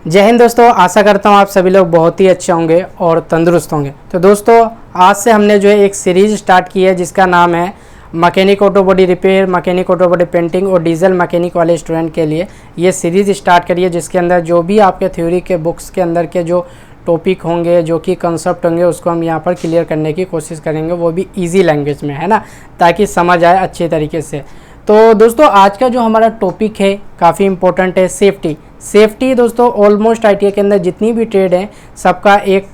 जय हिंद दोस्तों, आशा करता हूँ आप सभी लोग बहुत ही अच्छे होंगे और तंदुरुस्त होंगे। तो दोस्तों आज से हमने जो है एक सीरीज़ स्टार्ट की है जिसका नाम है mechanic auto body repair, mechanic auto body painting और डीजल मैकेनिक वाले स्टूडेंट के लिए ये सीरीज़ स्टार्ट करी है, जिसके अंदर जो भी आपके थ्योरी के बुक्स के अंदर के जो टॉपिक होंगे, जो कि कंसेप्ट होंगे, उसको हम यहाँ पर क्लियर करने की कोशिश करेंगे, वो भी ईजी लैंग्वेज में, है ना, ताकि समझ आए अच्छे तरीके से। तो दोस्तों आज का जो हमारा टॉपिक है काफ़ी इंपॉर्टेंट है, सेफ्टी दोस्तों ऑलमोस्ट आईटीआई के अंदर जितनी भी ट्रेड हैं सबका एक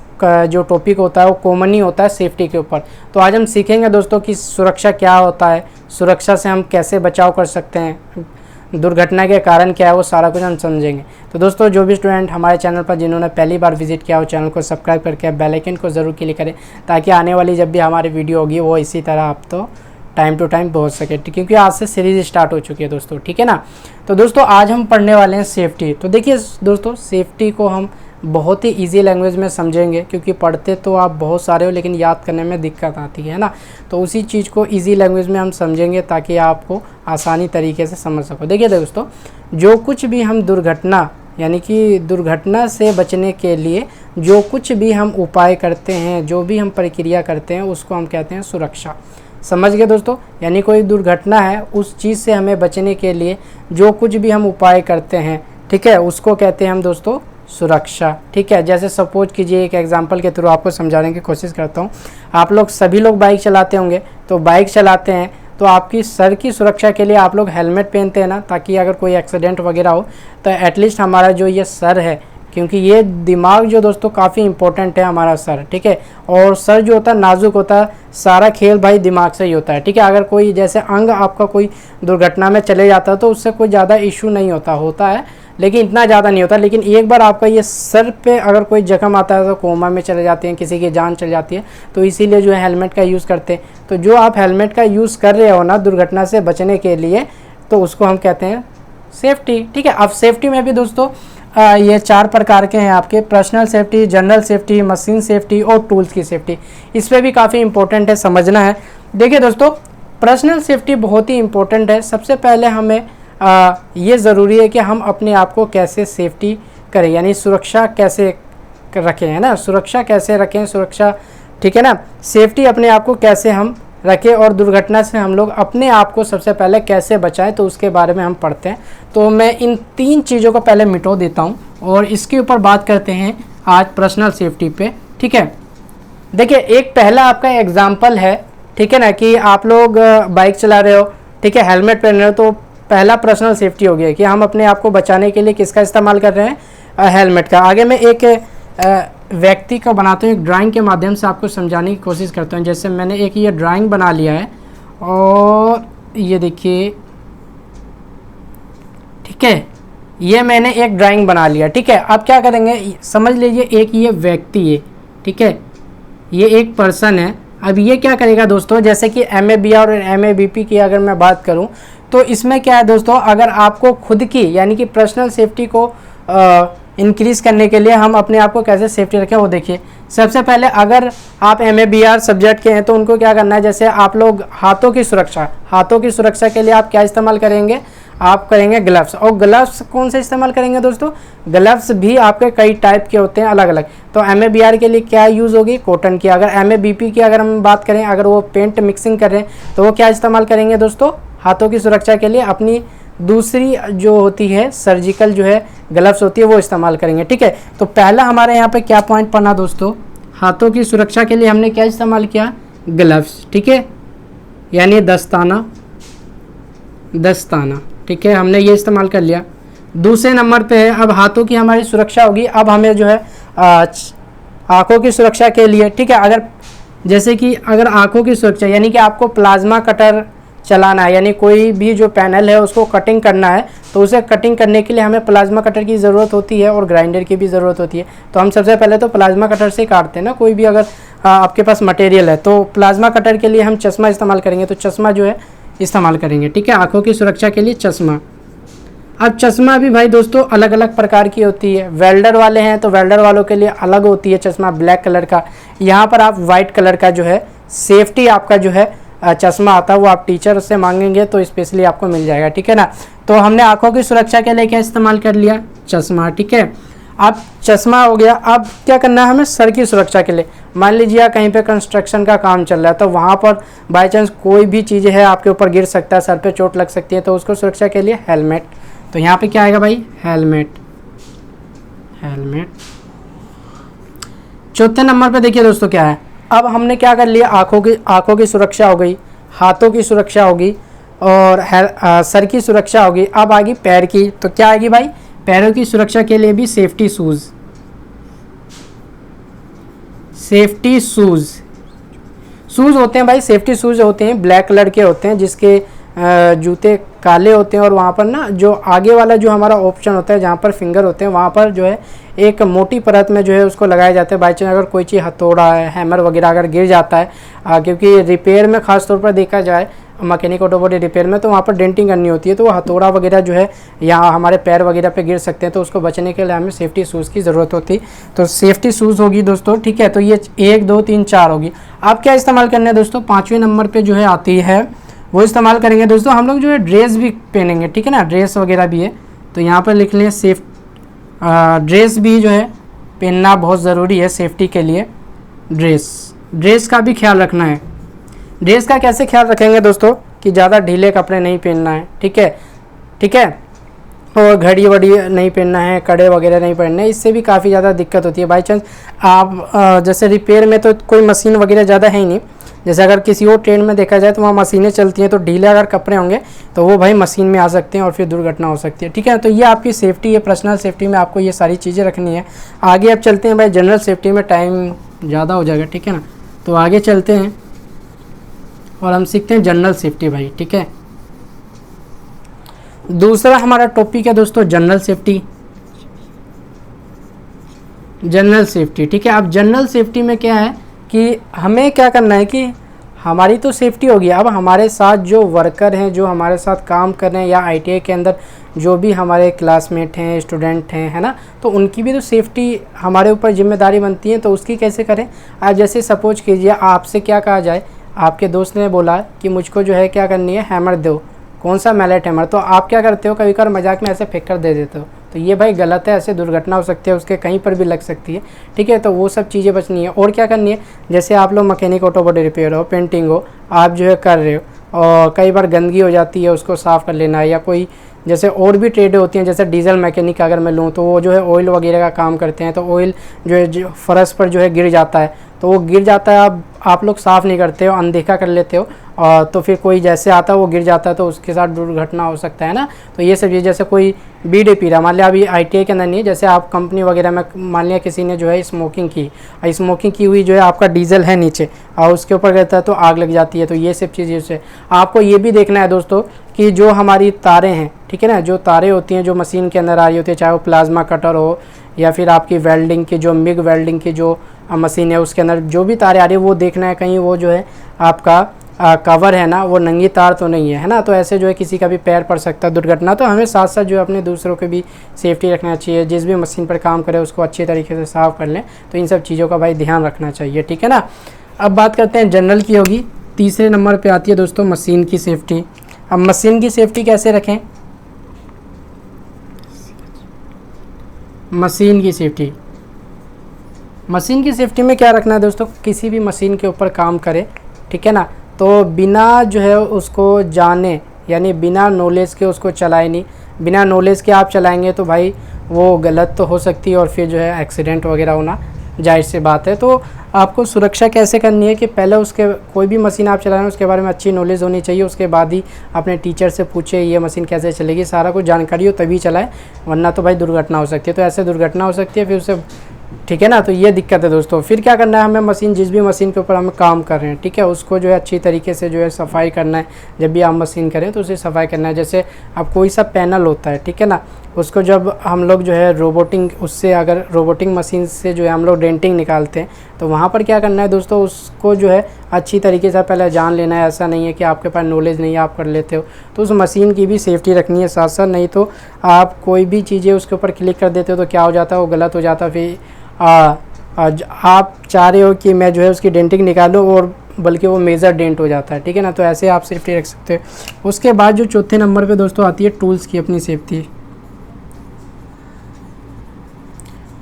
जो टॉपिक होता है वो कॉमन ही होता है सेफ्टी के ऊपर। तो आज हम सीखेंगे दोस्तों कि सुरक्षा क्या होता है, सुरक्षा से हम कैसे बचाव कर सकते हैं, दुर्घटना के कारण क्या है, वो सारा कुछ हम समझेंगे। तो दोस्तों जो भी स्टूडेंट हमारे चैनल पर जिन्होंने पहली बार विजिट किया हो, चैनल को सब्सक्राइब करके बेल आइकन को ज़रूर क्लिक करें, ताकि आने वाली जब भी हमारी वीडियो होगी वो इसी तरह आप तो टाइम टू टाइम पहुंच सके, क्योंकि आज से सीरीज स्टार्ट हो चुकी है दोस्तों, ठीक है ना। तो दोस्तों आज हम पढ़ने वाले हैं सेफ्टी। तो देखिए दोस्तों, सेफ्टी को हम बहुत ही इजी लैंग्वेज में समझेंगे, क्योंकि पढ़ते तो आप बहुत सारे हो लेकिन याद करने में दिक्कत आती है ना। तो उसी चीज़ को इजी लैंग्वेज में हम समझेंगे ताकि आपको आसानी तरीके से समझ सको। देखिए दोस्तों, जो कुछ भी हम दुर्घटना यानी कि दुर्घटना से बचने के लिए जो कुछ भी हम उपाय करते हैं, जो भी हम प्रक्रिया करते हैं, उसको हम कहते हैं सुरक्षा। समझ गए दोस्तों, यानी कोई दुर्घटना है, उस चीज़ से हमें बचने के लिए जो कुछ भी हम उपाय करते हैं, ठीक है, उसको कहते हैं हम दोस्तों सुरक्षा। ठीक है, जैसे सपोज कीजिए, एक एग्जांपल के थ्रू आपको समझाने की कोशिश करता हूँ। आप लोग सभी लोग बाइक चलाते होंगे, तो बाइक चलाते हैं तो आपकी सर की सुरक्षा के लिए आप लोग हेलमेट पहनते हैं ना, ताकि अगर कोई एक्सीडेंट वगैरह हो तो एटलीस्ट हमारा जो ये सर है, क्योंकि ये दिमाग जो दोस्तों काफ़ी इंपॉर्टेंट है हमारा सर, ठीक है, और सर जो होता है नाजुक होता है, सारा खेल भाई दिमाग से ही होता है, ठीक है। अगर कोई जैसे अंग आपका कोई दुर्घटना में चले जाता है तो उससे कोई ज़्यादा इशू नहीं होता है, लेकिन इतना ज़्यादा नहीं होता। लेकिन एक बार आपका ये सर पे अगर कोई जख्म आता है तो कोमा में चले जाते हैं, किसी की जान चली जाती है। तो इसीलिए जो है हेलमेट का यूज़ करते हैं। तो जो आप हेलमेट का यूज़ कर रहे हो ना दुर्घटना से बचने के लिए, तो उसको हम कहते हैं सेफ्टी, ठीक है। अब सेफ्टी में भी दोस्तों ये 4 प्रकार के हैं आपके: personal safety, general safety, machine safety और टूल्स की सेफ्टी। इस पर भी काफ़ी इंपॉर्टेंट है, समझना है। देखिए दोस्तों, पर्सनल सेफ्टी बहुत ही इंपॉर्टेंट है। सबसे पहले हमें ये ज़रूरी है कि हम अपने आप को कैसे सेफ्टी करें, यानी सुरक्षा कैसे रखें, है ना, सुरक्षा कैसे रखें, सुरक्षा, ठीक है ना, सेफ्टी अपने आप को कैसे हम रखें और दुर्घटना से हम लोग अपने आप को सबसे पहले कैसे बचाएं, तो उसके बारे में हम पढ़ते हैं। तो मैं इन 3 चीज़ों को पहले मिटो देता हूं और इसके ऊपर बात करते हैं आज पर्सनल सेफ्टी पे, ठीक है। देखिए, एक पहला आपका एग्जाम्पल है, ठीक है ना, कि आप लोग बाइक चला रहे हो, ठीक है, हेलमेट पहन रहे हो, तो पहला पर्सनल सेफ्टी हो गया कि हम अपने आप को बचाने के लिए किसका इस्तेमाल कर रहे हैं, हेलमेट का। आगे मैं एक व्यक्ति को बनाते हैं, एक ड्राइंग के माध्यम से आपको समझाने की कोशिश करता हूँ। जैसे मैंने एक ये ड्राइंग बना लिया है और ये देखिए, ठीक है, ये मैंने एक ड्राइंग बना लिया, ठीक है। अब क्या करेंगे, समझ लीजिए एक ये व्यक्ति है, ठीक है, ये एक पर्सन है। अब ये क्या करेगा दोस्तों, जैसे कि MABR और MABP की अगर मैं बात करूं, तो इसमें क्या है दोस्तों, अगर आपको खुद की यानी कि पर्सनल सेफ्टी को इंक्रीज़ करने के लिए हम अपने आप को कैसे सेफ्टी रखें, वो देखिए। सबसे पहले अगर आप MABR सब्जेक्ट के हैं तो उनको क्या करना है, जैसे आप लोग हाथों की सुरक्षा के लिए आप क्या इस्तेमाल करेंगे, आप करेंगे ग्लव्स। और ग्लव्स कौन से इस्तेमाल करेंगे दोस्तों, ग्लव्स भी आपके कई टाइप के होते हैं अलग अलग। तो MABR के लिए क्या यूज़ होगी, कॉटन की। अगर MABP की अगर हम बात करें, अगर वो पेंट मिक्सिंग कर रहे हैं तो वो क्या इस्तेमाल करेंगे दोस्तों, हाथों की सुरक्षा के लिए अपनी दूसरी जो होती है सर्जिकल जो है ग्लव्स होती है वो इस्तेमाल करेंगे, ठीक है। तो पहला हमारे यहाँ पे क्या पॉइंट पढ़ना दोस्तों, हाथों की सुरक्षा के लिए हमने क्या इस्तेमाल किया, ग्लव्स, ठीक है, यानी दस्ताना, ठीक है, हमने ये इस्तेमाल कर लिया। दूसरे नंबर पे है, अब हाथों की हमारी सुरक्षा होगी। अब हमें जो है आँखों की सुरक्षा के लिए, ठीक है, अगर जैसे कि अगर आँखों की सुरक्षा यानी कि आपको प्लाज्मा कटर चलाना है, यानी कोई भी जो पैनल है उसको कटिंग करना है, तो उसे कटिंग करने के लिए हमें प्लाज्मा कटर की ज़रूरत होती है और ग्राइंडर की भी ज़रूरत होती है। तो हम सबसे पहले तो प्लाज्मा कटर से काटते हैं ना, कोई भी अगर आपके पास मटेरियल है। तो प्लाज्मा कटर के लिए हम चश्मा इस्तेमाल करेंगे, तो चश्मा जो है इस्तेमाल करेंगे, ठीक है, आँखों की सुरक्षा के लिए चश्मा। अब चश्मा भी भाई दोस्तों अलग अलग प्रकार की होती है। वेल्डर वाले हैं तो वेल्डर वालों के लिए अलग होती है चश्मा, ब्लैक कलर का। यहाँ पर आप वाइट कलर का जो है सेफ्टी आपका जो है चश्मा आता है, वो आप टीचर से मांगेंगे तो स्पेशली आपको मिल जाएगा, ठीक है ना। तो हमने आंखों की सुरक्षा के लिए क्या इस्तेमाल कर लिया, चश्मा, ठीक है। अब चश्मा हो गया। अब क्या करना है हमें सर की सुरक्षा के लिए, मान लीजिए कहीं पे कंस्ट्रक्शन का काम चल रहा है तो वहाँ पर बाई चांस कोई भी चीज़ है आपके ऊपर गिर सकता है, सर पे चोट लग सकती है, तो उसको सुरक्षा के लिए हेलमेट। तो यहाँ पे क्या आएगा भाई, हेलमेट। हेलमेट। चौथे नंबर पे देखिए दोस्तों क्या है, अब हमने क्या कर लिया, आँखों की सुरक्षा हो गई, हाथों की सुरक्षा होगी और सर की सुरक्षा होगी। अब आएगी पैर की, तो क्या आएगी भाई, पैरों की सुरक्षा के लिए भी सेफ्टी शूज़। सेफ्टी शूज़ होते हैं भाई, सेफ्टी शूज़ होते हैं, ब्लैक कलर के होते हैं, जिसके जूते काले होते हैं और वहाँ पर ना जो आगे वाला जो हमारा ऑप्शन होता है, जहाँ पर फिंगर होते हैं, वहाँ पर जो है एक मोटी परत में जो है उसको लगाया जाता है। बाई चांस अगर कोई चीज़ हथौड़ा है, हैमर वगैरह अगर गिर जाता है, क्योंकि रिपेयर में ख़ास तौर पर देखा जाए मैकेनिक ऑटो बॉडी रिपेयर में, तो वहाँ पर डेंटिंग करनी होती है, तो वो हथौड़ा वगैरह जो है यहाँ हमारे पैर वगैरह पे गिर सकते हैं, तो उसको बचने के लिए हमें सेफ्टी शूज़ की ज़रूरत होती। तो सेफ्टी शूज़ होगी दोस्तों, ठीक है। तो ये 1 2 3 4 होगी। आप क्या इस्तेमाल करना है दोस्तों, 5वें नंबर पर जो है आती है वो इस्तेमाल करेंगे दोस्तों, हम लोग जो है ड्रेस भी पहनेंगे, ठीक है ना, ड्रेस वगैरह भी है, तो यहाँ पर लिख लें ड्रेस भी जो है पहनना बहुत ज़रूरी है सेफ्टी के लिए। ड्रेस का भी ख्याल रखना है। ड्रेस का कैसे ख्याल रखेंगे दोस्तों, कि ज़्यादा ढीले कपड़े नहीं पहनना है, ठीक है, और घड़ी वड़ी नहीं पहनना है, कड़े वगैरह नहीं पहनने, इससे भी काफ़ी ज़्यादा दिक्कत होती है। बाई चांस आप जैसे रिपेयर में तो कोई मशीन वगैरह ज़्यादा है ही नहीं, जैसे अगर किसी और ट्रेन में देखा जाए तो वहाँ मशीनें चलती हैं, तो ढीले अगर कपड़े होंगे तो वो भाई मशीन में आ सकते हैं और फिर दुर्घटना हो सकती है, ठीक है। तो ये आपकी सेफ्टी है, पर्सनल सेफ्टी में आपको ये सारी चीज़ें रखनी है। आगे अब चलते हैं भाई जनरल सेफ्टी में, टाइम ज़्यादा हो जाएगा, ठीक है ना, तो आगे चलते हैं और हम सीखते हैं जनरल सेफ्टी भाई, ठीक है। दूसरा हमारा टॉपिक है दोस्तों जनरल सेफ्टी। जनरल सेफ्टी, ठीक है। अब जनरल सेफ्टी में क्या है कि हमें क्या करना है कि हमारी तो सेफ्टी होगी, अब हमारे साथ जो वर्कर हैं, जो हमारे साथ काम कर रहे हैं, या आईटीआई के अंदर जो भी हमारे क्लासमेट हैं, स्टूडेंट हैं, है ना, तो उनकी भी तो सेफ्टी हमारे ऊपर जिम्मेदारी बनती है। तो उसकी कैसे करें, आप जैसे सपोज कीजिए आपसे क्या कहा जाए, आपके दोस्त ने बोला कि मुझको जो है क्या करनी है, हैमर दो, कौन सा मैलेट हैमर, तो आप क्या करते हो, कभी कभार मजाक में ऐसे फेंक कर दे देते हो, तो ये भाई गलत है, ऐसे दुर्घटना हो सकती है, उसके कहीं पर भी लग सकती है, ठीक है। तो वो सब चीज़ें बचनी है। और क्या करनी है, जैसे आप लोग मैकेनिक ऑटो बॉडी रिपेयर हो, पेंटिंग हो, आप जो है कर रहे हो और कई बार गंदगी हो जाती है, उसको साफ़ कर लेना है। या कोई जैसे और भी ट्रेडें होती हैं, जैसे डीजल मैकेनिक अगर मैं लूँ तो वो जो है ऑयल वगैरह का काम करते हैं, तो ऑयल जो है जो फर्श पर जो है गिर जाता है, तो वो गिर जाता है, आप लोग साफ़ नहीं करते हो, अनदेखा कर लेते हो, और तो फिर कोई जैसे आता है वो गिर जाता है, तो उसके साथ दुर्घटना हो सकता है ना। तो ये सब चीज़, जैसे कोई बीड़ी पी रहा, मान लिया अभी आईटीआई के अंदर नहीं है, जैसे आप कंपनी वगैरह में मान लिया किसी ने जो है स्मोकिंग की हुई जो है आपका डीजल है नीचे और उसके ऊपर गिरता है तो आग लग जाती है। तो ये सब चीज़ें से आपको ये भी देखना है दोस्तों कि जो हमारी तारें हैं, ठीक है ना, जो तारें होती हैं जो मशीन के अंदर आ रही होती है, चाहे वो प्लाज्मा कटर हो या फिर आपकी वेल्डिंग की जो मिग वेल्डिंग की जो मशीन है उसके अंदर जो भी तारें आ रही है, वो देखना है कहीं वो जो है आपका कवर है ना, वो नंगी तार तो नहीं है ना। तो ऐसे जो है किसी का भी पैर पड़ सकता है, दुर्घटना। तो हमें साथ साथ जो है अपने दूसरों के भी सेफ्टी रखना चाहिए, जिस भी मशीन पर काम करे उसको अच्छे तरीके से साफ़ कर लें। तो इन सब चीज़ों का भाई ध्यान रखना चाहिए, ठीक है ना। अब बात करते हैं जनरल की होगी, तीसरे नंबर पर आती है दोस्तों मशीन की सेफ्टी। अब मशीन की सेफ्टी कैसे रखें, मशीन की सेफ्टी में क्या रखना है दोस्तों, किसी भी मशीन के ऊपर काम करे, ठीक है ना, तो बिना जो है उसको जाने, यानी बिना नॉलेज के उसको चलाए नहीं। बिना नॉलेज के आप चलाएंगे तो भाई वो गलत तो हो सकती है और फिर जो है एक्सीडेंट वगैरह होना जाहिर सी बात है। तो आपको सुरक्षा कैसे करनी है कि पहले उसके कोई भी मशीन आप चला रहे हैं उसके बारे में अच्छी नॉलेज होनी चाहिए, उसके बाद ही अपने टीचर से पूछे ये मशीन कैसे चलेगी, सारा कुछ जानकारी हो तभी चलाए, वरना तो भाई दुर्घटना हो सकती है। तो ऐसे दुर्घटना हो सकती है फिर उससे, ठीक है ना। तो ये दिक्कत है दोस्तों। फिर क्या करना है हमें, मशीन जिस भी मशीन के ऊपर हम काम कर रहे हैं, ठीक है, उसको जो है अच्छी तरीके से जो है सफाई करना है। जब भी आप मशीन करें तो उसे सफाई करना है। जैसे अब कोई सा पैनल होता है, ठीक है ना, उसको जब हम लोग जो है रोबोटिंग मशीन से जो है हम लोग डेंटिंग निकालते हैं, तो वहाँ पर क्या करना है दोस्तों, उसको जो है अच्छी तरीके से पहले जान लेना है। ऐसा नहीं है कि आपके पास नॉलेज नहीं है आप कर लेते हो, तो उस मशीन की भी सेफ्टी रखनी है साथ साथ। नहीं तो आप कोई भी चीज़ें उसके ऊपर क्लिक कर देते हो तो क्या हो जाता है, वो गलत हो जाता है। फिर आप चाह रहे हो कि मैं जो है उसकी डेंटिंग निकालूं और बल्कि वो मेजर डेंट हो जाता है, ठीक है ना। तो ऐसे आप सेफ्टी रख सकते हो। उसके बाद जो चौथे नंबर पे दोस्तों आती है टूल्स की अपनी सेफ्टी।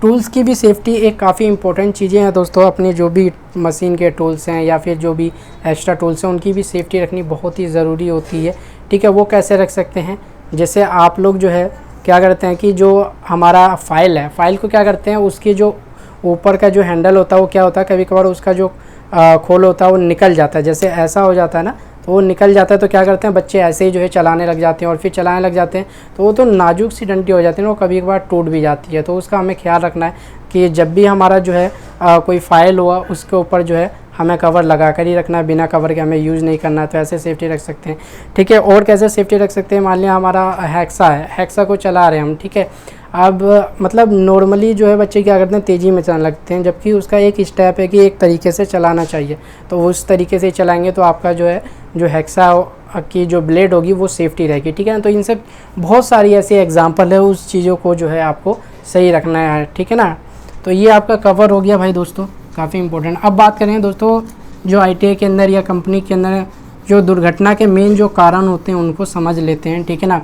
टूल्स की भी सेफ्टी एक काफ़ी इंपॉर्टेंट चीज़ें हैं दोस्तों। अपने जो भी मशीन के टूल्स हैं या फिर जो भी एक्स्ट्रा टूल्स हैं उनकी भी सेफ्टी रखनी बहुत ही ज़रूरी होती है, ठीक है। वो कैसे रख सकते हैं, जैसे आप लोग जो है क्या करते हैं कि जो हमारा फाइल है, फाइल को क्या करते हैं, उसकी जो ऊपर का जो हैंडल होता है वो क्या होता है, कभी कभार उसका जो खोल होता है वो निकल जाता है। जैसे ऐसा हो जाता है ना, तो वो निकल जाता है तो क्या करते हैं बच्चे ऐसे ही जो है चलाने लग जाते हैं, और फिर चलाने लग जाते हैं तो वो तो नाजुक सी डंडी हो जाती है ना, वो कभी कभार टूट भी जाती है। तो उसका हमें ख्याल रखना है कि जब भी हमारा जो है कोई फाइल हुआ उसके ऊपर जो है हमें कवर लगा कर ही रखना है, बिना कवर के हमें यूज़ नहीं करना है। तो ऐसे सेफ्टी रख सकते हैं, ठीक है। और कैसे सेफ्टी रख सकते हैं, मान लिया हमारा हेक्सा है, हेक्सा को चला रहे हैं हम, ठीक है। अब मतलब नॉर्मली जो है बच्चे क्या करते हैं तेज़ी में चलाने लगते हैं, जबकि उसका एक स्टेप है कि एक तरीके से चलाना चाहिए। तो उस तरीके से चलाएंगे तो आपका जो है जो हेक्सा की जो ब्लेड होगी वो सेफ्टी रहेगी, ठीक है ना। तो इन सब बहुत सारी ऐसी एग्जांपल है, उस चीज़ों को जो है आपको सही रखना है, ठीक है ना। तो ये आपका कवर हो गया भाई दोस्तों, काफ़ी इंपॉर्टेंट। अब बात करें दोस्तों जो ITI के अंदर या कंपनी के अंदर जो दुर्घटना के मेन जो कारण होते हैं उनको समझ लेते हैं, ठीक है ना।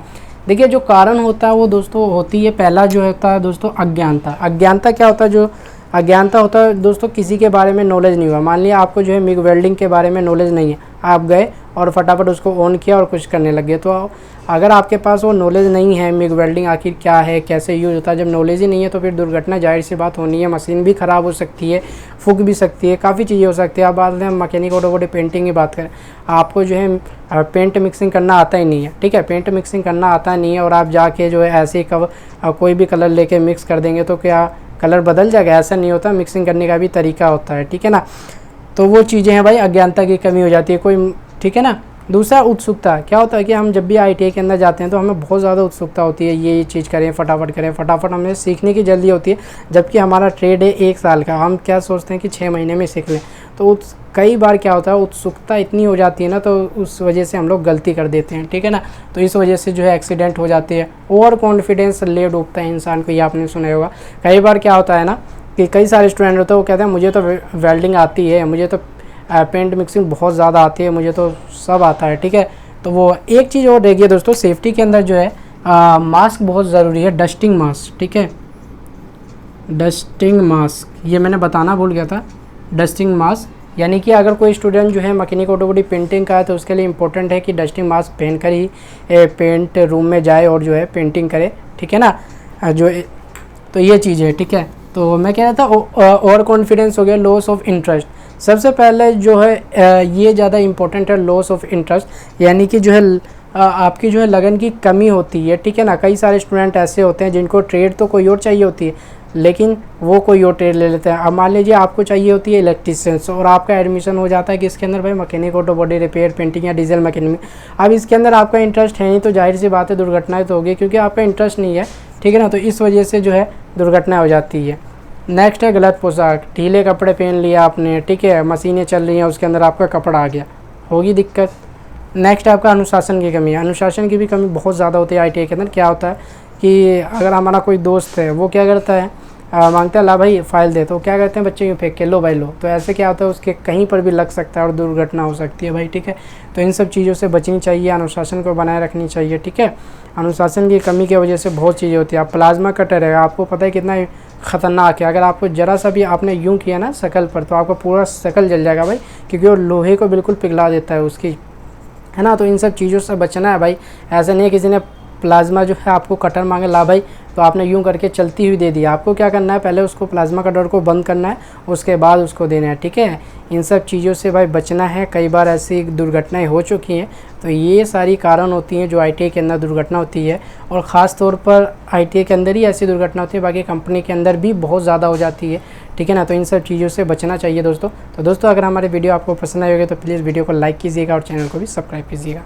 देखिए जो कारण होता है वो दोस्तों होती है, पहला जो होता है दोस्तों अज्ञानता। अज्ञानता क्या होता है, जो अज्ञानता होता है दोस्तों किसी के बारे में नॉलेज नहीं हुआ। मान लिया आपको जो है मिग वेल्डिंग के बारे में नॉलेज नहीं है, आप गए और फटाफट उसको ऑन किया और कुछ करने लगे। तो अगर आपके पास वो नॉलेज नहीं है मिग वेल्डिंग आखिर क्या है, कैसे यूज़ होता है, जब नॉलेज ही नहीं है तो फिर दुर्घटना जाहिर सी बात होनी है। मशीन भी ख़राब हो सकती है, फूक भी सकती है, काफ़ी चीज़ें हो सकती है। आप बात करें मैकेनिक ऑटोमोटिव पेंटिंग की बात करें, आपको जो है पेंट मिक्सिंग करना आता ही नहीं है, ठीक है। पेंट मिक्सिंग करना आता नहीं है और आप जाके जो है ऐसे ही कोई भी कलर लेके मिक्स कर देंगे तो क्या कलर बदल जाएगा? ऐसा नहीं होता, मिक्सिंग करने का भी तरीका होता है, ठीक है ना। तो वो चीज़ें हैं भाई, अज्ञानता की कमी हो जाती है कोई, ठीक है ना। दूसरा उत्सुकता, क्या होता है कि हम जब भी ITI के अंदर जाते हैं तो हमें बहुत ज़्यादा उत्सुकता होती है, ये चीज़ करें, फटाफट करें, फटाफट हमें सीखने की जल्दी होती है। जबकि हमारा ट्रेड है 1 साल का, हम क्या सोचते हैं कि 6 महीने में सीख लें। तो कई बार क्या होता है उत्सुकता इतनी हो जाती है ना, तो उस वजह से हम लोग गलती कर देते हैं, ठीक है ना। तो इस वजह से जो है एक्सीडेंट हो जाते हैं। ओवर कॉन्फिडेंस ले डूबता है इंसान को, ये आपने सुना होगा। कई बार क्या होता है ना कि कई सारे स्टूडेंट होते हैं वो कहते हैं मुझे तो वेल्डिंग आती है, मुझे तो पेंट मिक्सिंग बहुत ज़्यादा आती है, मुझे तो सब आता है, ठीक है। तो वो एक चीज़ और देखिए दोस्तों, सेफ्टी के अंदर जो है मास्क बहुत ज़रूरी है, डस्टिंग मास्क, ठीक है। डस्टिंग मास्क ये मैंने बताना भूल गया था, डस्टिंग मास्क यानी कि अगर कोई स्टूडेंट जो है मैकेनिक ऑटोमोटिव पेंटिंग का है तो उसके लिए इंपॉर्टेंट है कि डस्टिंग मास्क पहनकर ही पेंट रूम में जाए और जो है पेंटिंग करे, ठीक है ना। जो तो ये चीज़ है, ठीक है। तो मैं कह रहा था ओवर कॉन्फिडेंस हो गया, लॉस ऑफ इंटरेस्ट। सबसे पहले जो है ये ज़्यादा इंपॉर्टेंट है, लॉस ऑफ इंटरेस्ट, यानी कि जो है आपकी जो है लगन की कमी होती है, ठीक है ना। कई सारे स्टूडेंट ऐसे होते हैं जिनको ट्रेड तो कोई और चाहिए होती है लेकिन वो कोई और ट्रेड ले लेते हैं। अब मान लीजिए आपको चाहिए होती है इलेक्ट्रिशियंस और आपका एडमिशन हो जाता है कि इसके अंदर भाई mechanic auto body repair painting या डीजल मैकेनिक। अब इसके अंदर आपका इंटरेस्ट है नहीं तो जाहिर सी बात है दुर्घटनाएं तो होगी, क्योंकि आपका इंटरेस्ट नहीं है, ठीक है ना। तो इस वजह से जो है दुर्घटना हो जाती है। नेक्स्ट है गलत पोशाक, ढीले कपड़े पहन लिया आपने, ठीक है, मशीनें चल रही हैं उसके अंदर आपका कपड़ा आ गया, होगी दिक्कत। नेक्स्ट है आपका अनुशासन की कमी। अनुशासन की भी कमी बहुत ज़्यादा होती है ITI के अंदर। क्या होता है कि अगर हमारा कोई दोस्त है वो क्या करता है मांगता है ला भाई फाइल दे, तो क्या करते हैं बच्चे यूँ फेंक के लो भाई लो। तो ऐसे क्या होता है उसके कहीं पर भी लग सकता है और दुर्घटना हो सकती है भाई, ठीक है। तो इन सब चीज़ों से बचनी चाहिए, अनुशासन को बनाए रखनी चाहिए, ठीक है। अनुशासन की कमी की वजह से बहुत चीज़ें होती है। आप प्लाज्मा कटर है, आपको पता है कितना ख़तरनाक है। अगर आपको ज़रा सा भी आपने यूँ किया ना शकल पर तो आपका पूरा शकल जल जाएगा भाई, क्योंकि वो लोहे को बिल्कुल पिघला देता है उसकी, है ना। तो इन सब चीज़ों से बचना है भाई। ऐसा नहीं है किसी ने प्लाज्मा जो है आपको कटर मांगे ला भाई तो आपने यूं करके चलती हुई दे दिया। आपको क्या करना है, पहले उसको प्लाज्मा कटर को बंद करना है, उसके बाद उसको देना है, ठीक है। इन सब चीज़ों से भाई बचना है। कई बार ऐसी दुर्घटनाएं हो चुकी हैं, तो ये सारी कारण होती हैं जो ITI के अंदर दुर्घटना होती है। और ख़ास तौर पर ITI के अंदर ही ऐसी दुर्घटना होती है, बाकी कंपनी के अंदर भी बहुत ज़्यादा हो जाती है, ठीक है ना। तो इन सब चीज़ों से बचना चाहिए दोस्तों। तो दोस्तों अगर हमारे वीडियो आपको पसंद आई होगी तो प्लीज़ वीडियो को लाइक कीजिएगा और चैनल को भी सब्सक्राइब कीजिएगा।